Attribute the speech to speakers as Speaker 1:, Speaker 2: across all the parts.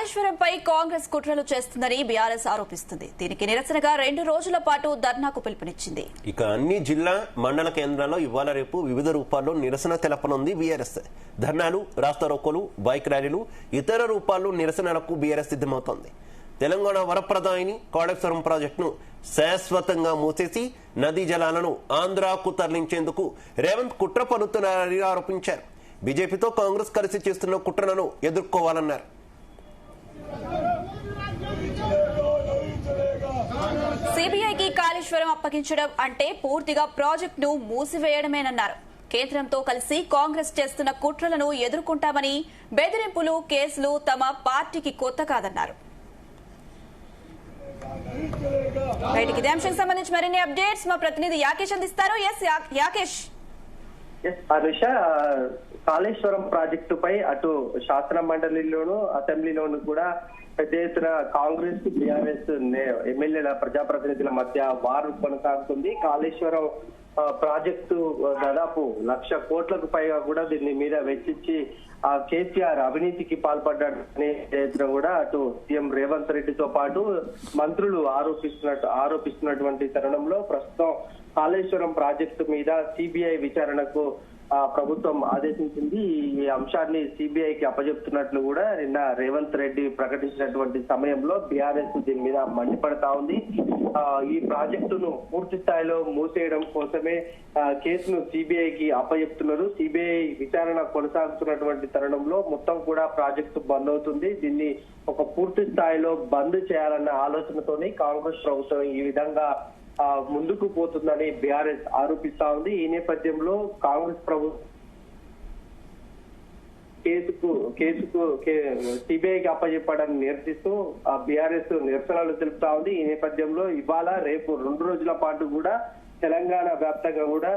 Speaker 1: కాళేశ్వరంపై కాంగ్రెస్ కుట్రలు చేస్తుందని బీఆర్ఎస్ ఆరోపిస్తుంది. దీనికి నిరసనగా 2 రోజుల పాటు ధర్నాకు పిలుపునిచ్చింది.
Speaker 2: ఇక అన్ని జిల్లా మండల కేంద్రాల్లో ఇవాళ రేపు వివిధ రూపాల్లో నిరసన తెలపనుంది బీఆర్ఎస్. ధర్నాలు, రాస్తారోకోలు, బైక్ ర్యాలీలు, ఇతర రూపాల్లో నిరసనలకు బీఆర్ఎస్ సిద్ధమవుతోంది. తెలంగాణ వరప్రదాయిని కాళేశ్వరం ప్రాజెక్టును శాశ్వతంగా మూసేసి నదీ జలాలను ఆంధ్రాకు తరలించేందుకు రేవంత్ కుట్ర పన్నుతున్నారని ఆరోపించారు. బీజేపీతో కాంగ్రెస్ కలిసి చేస్తున్న కుట్రలను ఎదుర్కోవాలన్నారు.
Speaker 1: సిబిఐకి కాళేశ్వరం అప్పగించడం అంటే పూర్తిగా ప్రాజెక్టును మూసివేయడమేనన్నారు. కేంద్రంతో కలిసి కాంగ్రెస్ చేస్తున్న కుట్రలను ఎదుర్కొంటామని, బెదిరింపులు, కేసులు తమ పార్టీకి కొత్త కాదన్నారు. బయటికి ఇదే అంశానికి సంబంధించి మరిన్ని అప్డేట్స్ మా ప్రతినిధి యాకేష్ అందిస్తారు. యాకేష్.
Speaker 3: అనుష, కాళేశ్వరం ప్రాజెక్టుపై అటు శాసన మండలిలోను అసెంబ్లీలోను కూడా పెద్ద ఎత్తున కాంగ్రెస్, బీఆర్ఎస్ ఎమ్మెల్యేల, ప్రజాప్రతినిధుల మధ్య వారు కొనసాగుతుంది. కాళేశ్వరం ప్రాజెక్టు దాదాపు 1,00,000 కోట్లకు పైగా కూడా దీని మీద వెచ్చించి కేసీఆర్ అవినీతికి పాల్పడ్డాడనే కూడా అటు సీఎం రేవంత్ రెడ్డితో పాటు మంత్రులు ఆరోపిస్తున్నటువంటి తరుణంలో ప్రస్తుతం కాళేశ్వరం ప్రాజెక్టు మీద సిబిఐ విచారణకు ప్రభుత్వం ఆదేశించింది. ఈ అంశాన్ని సిబిఐకి అప్పజెప్తున్నట్లు కూడా నిన్న రేవంత్ రెడ్డి ప్రకటించినటువంటి సమయంలో బీఆర్ఎస్ దీని మీద మండిపడతా ఉంది. ఈ ప్రాజెక్టును పూర్తి స్థాయిలో మూసేయడం కోసమే కేసును సిబిఐకి అప్పజెప్తున్నారు. సిబిఐ విచారణ కొనసాగుతున్నటువంటి తరుణంలో మొత్తం కూడా ప్రాజెక్టు బంద్ అవుతుంది. దీన్ని ఒక పూర్తి స్థాయిలో బంద్ చేయాలన్న ఆలోచనతోనే కాంగ్రెస్ ప్రభుత్వం ఈ విధంగా ముందుకు పోతుందని బీఆర్ఎస్ ఆరోపిస్తా ఉంది. ఈ నేపథ్యంలో కాంగ్రెస్ ప్రభుత్వం కేసుకు సిబిఐకి అప్పచెప్పడాన్ని నిరసిస్తూ బీఆర్ఎస్ నిరసనలు తెలుపుతా ఉంది. ఈ నేపథ్యంలో ఇవాళ రేపు 2 రోజుల పాటు కూడా తెలంగాణ వ్యాప్తంగా కూడా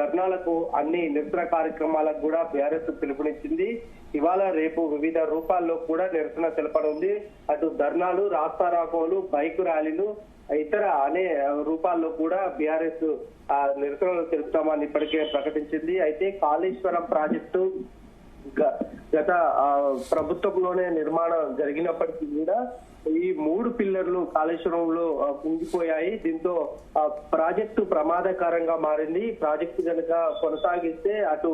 Speaker 3: ధర్నాలకు, అన్ని నిరసన కార్యక్రమాలకు కూడా బీఆర్ఎస్ పిలుపునిచ్చింది. ఇవాళ రేపు వివిధ రూపాల్లో కూడా నిరసన తెలపనుంది. అటు ధర్నాలు, రాస్తారోకోలు, బైక్ ర్యాలీలు, ఇతర అనే రూపాల్లో కూడా బీఆర్ఎస్ నిరసనలు తెలుపుతామని ఇప్పటికే ప్రకటించింది. అయితే కాళేశ్వరం ప్రాజెక్టు గత ప్రభుత్వంలోనే నిర్మాణం జరిగినప్పటికీ కూడా ఈ 3 పిల్లర్లు కాళేశ్వరంలో కుంగిపోయాయి. దీంతో ప్రాజెక్టు ప్రమాదకరంగా మారింది. ప్రాజెక్టు కనుక కొనసాగిస్తే అటు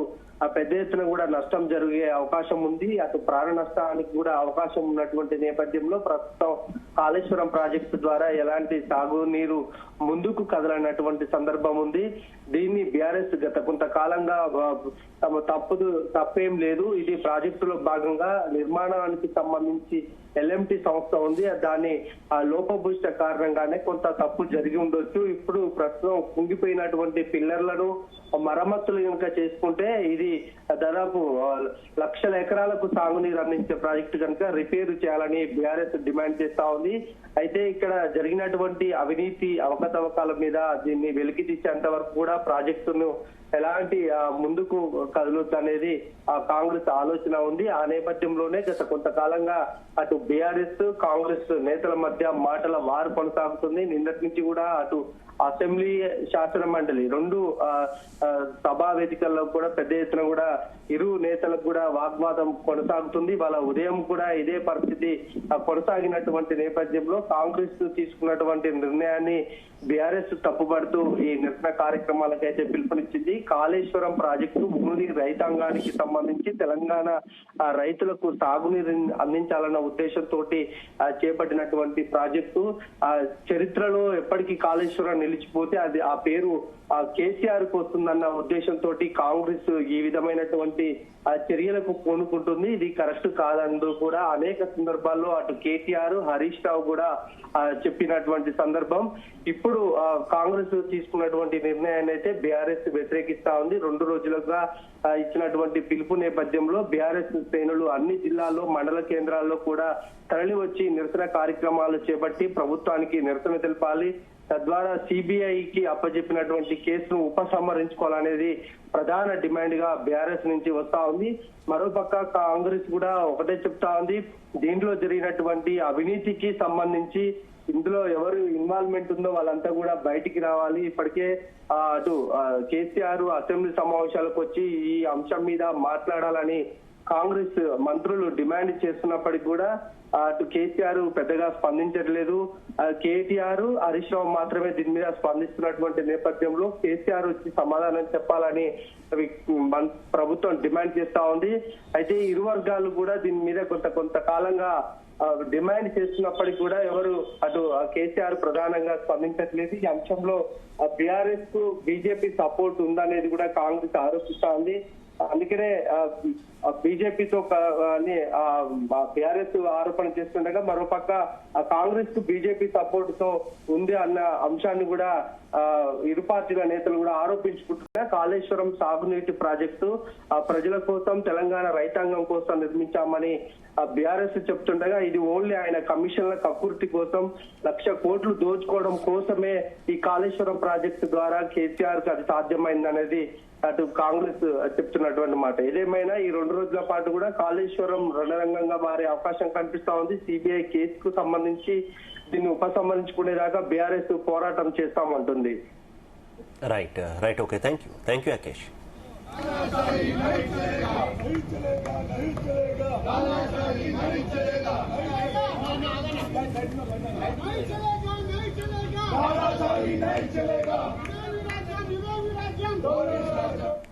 Speaker 3: పెద్ద ఎత్తున కూడా నష్టం జరిగే అవకాశం ఉంది. అటు ప్రాణ నష్టానికి కూడా అవకాశం ఉన్నటువంటి నేపథ్యంలో ప్రస్తుతం కాళేశ్వరం ప్రాజెక్టు ద్వారా ఎలాంటి సాగునీరు ముందుకు కదలనటువంటి సందర్భం ఉంది. దీన్ని బీఆర్ఎస్ గత కొంతకాలంగా తమ తప్పేం లేదు, ఇది ప్రాజెక్టులో భాగంగా నిర్మాణానికి సంబంధించి ఎల్ఎంటీ సంస్థ ఉంది, దాని లోపభూయిష్ట కారణంగానే కొంత తప్పు జరిగి ఉండొచ్చు. ఇప్పుడు ప్రస్తుతం కుంగిపోయినటువంటి పిల్లర్లను మరమ్మతులు కనుక చేసుకుంటే ఇది దాదాపు 1,00,000 ఎకరాలకు సాగునీరు అందించే ప్రాజెక్టు కనుక రిపేర్ చేయాలని బీఆర్ఎస్ డిమాండ్ చేస్తా ఉంది. అయితే ఇక్కడ జరిగినటువంటి అవినీతి అవకతవకాల మీద దీన్ని వెలికి తీసేంత వరకు కూడా ప్రాజెక్టును ఎలాంటి ముందుకు కదులుతుంది అనేది కాంగ్రెస్ ఆలోచన ఉంది. ఆ నేపథ్యంలోనే గత కొంతకాలంగా అటు బీఆర్ఎస్, కాంగ్రెస్ నేతల మధ్య మాటల వారు కొనసాగుతుంది. నిన్నటి నుంచి కూడా అటు అసెంబ్లీ, శాసన మండలి 2 సభా వేదికల్లో కూడా పెద్ద ఎత్తున కూడా ఇరు నేతలకు కూడా వాగ్వాదం కొనసాగుతుంది. వాళ్ళ ఉదయం కూడా ఇదే పరిస్థితి కొనసాగినటువంటి నేపథ్యంలో కాంగ్రెస్ తీసుకున్నటువంటి నిర్ణయాన్ని బీఆర్ఎస్ తప్పుపడుతూ ఈ నిరసన కార్యక్రమాలకైతే పిలుపునిచ్చింది. కాళేశ్వరం ప్రాజెక్టు భూమి రైతాంగానికి సంబంధించి తెలంగాణ రైతులకు సాగునీరు అందించాలన్న ఉద్దేశంతో చేపట్టినటువంటి ప్రాజెక్టు చరిత్రలో ఎప్పటికీ కాళేశ్వరం నిలిచిపోతే అది ఆ పేరు కేసీఆర్ కు వస్తుందన్న ఉద్దేశంతో కాంగ్రెస్ ఈ విధమైనటువంటి చర్యలకు పూనుకుంటుంది. ఇది కరెక్ట్ కాదంటూ కూడా అనేక సందర్భాల్లో అటు కేటీఆర్, హరీష్ రావు కూడా చెప్పినటువంటి సందర్భం. ఇప్పుడు కాంగ్రెస్ తీసుకున్నటువంటి నిర్ణయాన్ని అయితే బీఆర్ఎస్ వ్యతిరేకిస్తా ఉంది. 2 రోజులుగా ఇచ్చినటువంటి పిలుపు నేపథ్యంలో బీఆర్ఎస్ శ్రేణులు అన్ని జిల్లాల్లో, మండల కేంద్రాల్లో కూడా తరలి వచ్చి నిరసన కార్యక్రమాలు చేపట్టి ప్రభుత్వానికి నిరసన తెలపాలి, తద్వారా సిబిఐకి అప్పచెప్పినటువంటి కేసును ఉపసంహరించుకోవాలనేది ప్రధాన డిమాండ్ గా బీఆర్ఎస్ నుంచి వస్తా ఉంది. మరోపక్క కాంగ్రెస్ కూడా ఒకటే చెప్తా ఉంది, దీంట్లో జరిగినటువంటి అవినీతికి సంబంధించి ఇందులో ఎవరు ఇన్వాల్వ్మెంట్ ఉందో వాళ్ళంతా కూడా బయటికి రావాలి. ఇప్పటికే అటు కేసీఆర్ అసెంబ్లీ సమావేశాలకు వచ్చి ఈ అంశం మీద మాట్లాడాలని కాంగ్రెస్ మంత్రులు డిమాండ్ చేస్తున్నప్పటికీ కూడా అటు కేసీఆర్ పెద్దగా స్పందించట్లేదు. కేటీఆర్, హరీష్ రావు మాత్రమే దీని మీద స్పందిస్తున్నటువంటి నేపథ్యంలో కేసీఆర్ వచ్చి సమాధానం చెప్పాలని ప్రభుత్వం డిమాండ్ చేస్తా ఉంది. అయితే ఇరు వర్గాలు కూడా దీని మీద కొంతకాలంగా డిమాండ్ చేస్తున్నప్పటికీ కూడా ఎవరు అటు కేసీఆర్ ప్రధానంగా స్పందించట్లేదు. ఈ అంశంలో బీఆర్ఎస్ కు బీజేపీ సపోర్ట్ ఉందనేది కూడా కాంగ్రెస్ ఆరోపిస్తా ఉంది. అందుకనే బీజేపీతో బీఆర్ఎస్ ఆరోపణ చేస్తుండగా మరోపక్క కాంగ్రెస్ కు బీజేపీ సపోర్ట్ తో ఉంది అన్న అంశాన్ని కూడా ఇరు పార్టీల నేతలు కూడా ఆరోపించుకుంటున్నా. కాళేశ్వరం సాగునీటి ప్రాజెక్టు ప్రజల కోసం, తెలంగాణ రైతాంగం కోసం నిర్మించామని బీఆర్ఎస్ చెప్తుండగా ఇది ఓన్లీ ఆయన కమిషన్ల కక్కుర్తి కోసం 1,00,000 కోట్లు దోచుకోవడం కోసమే ఈ కాళేశ్వరం ప్రాజెక్టు ద్వారా కేసీఆర్ కి అది సాధ్యమైందనేది అటు కాంగ్రెస్ చెప్తున్నటువంటి మాట. ఏదేమైనా ఈ 2 రోజుల పాటు కూడా కాళేశ్వరం రణరంగంగా మారే అవకాశం కనిపిస్తా ఉంది. సిబిఐ కేసుకు సంబంధించి దీన్ని ఉపసంహరించుకునేదాకా బీఆర్ఎస్ పోరాటం చేస్తామంటుంది.
Speaker 2: Right okay, thank you Rakesh.